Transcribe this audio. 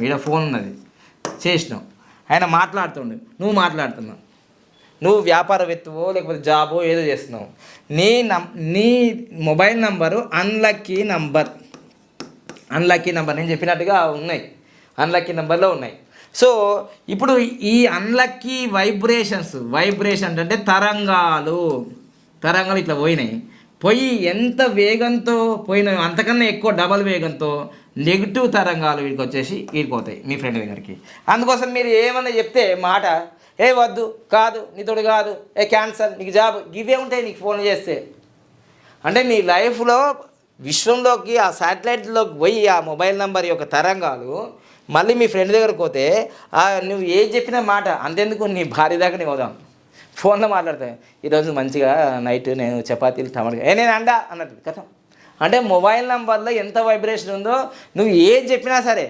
ఈడ ఫోన్ ఉన్నది చేసినావు, ఆయన మాట్లాడుతుండే, నువ్వు మాట్లాడుతున్నావు, నువ్వు వ్యాపారవేత్తవో లేకపోతే జాబో ఏదో చేస్తున్నావు, నీ మొబైల్ నంబరు అన్లక్కీ నంబర్ నేను చెప్పినట్టుగా ఉన్నాయి, అన్లక్కీ నెంబర్లో ఉన్నాయి. సో ఇప్పుడు ఈ అన్లక్కీ వైబ్రేషన్ అంటే తరంగాలు ఇట్లా పోయి ఎంత వేగంతో పోయినాయో అంతకన్నా ఎక్కువ డబల్ వేగంతో నెగిటివ్ తరంగాలు వీడికి వచ్చేసి వీడిపోతాయి మీ ఫ్రెండ్ దగ్గరికి. అందుకోసం మీరు ఏమన్నా చెప్తే మాట ఏ వద్దు, కాదు, నీతోడు కాదు, ఏ క్యాన్సల్, నీకు జాబ్, ఇవే ఉంటాయి నీకు ఫోన్ చేస్తే. అంటే నీ లైఫ్లో విశ్వంలోకి ఆ శాటిలైట్లోకి పోయి ఆ మొబైల్ నెంబర్ యొక్క తరంగాలు మళ్ళీ మీ ఫ్రెండ్ దగ్గరకు పోతే నువ్వు ఏది చెప్పిన మాట అంతెందుకు నీ భార్య దాకా నీ పోదాం ఫోన్లో మాట్లాడతావు, ఈరోజు మంచిగా నైట్ నేను చపాతీలు టమాటా నేను అన్నట్టు కదా. అంటే మొబైల్ నెంబర్లో ఎంత వైబ్రేషన్ ఉందో నువ్వు ఏది చెప్పినా సరే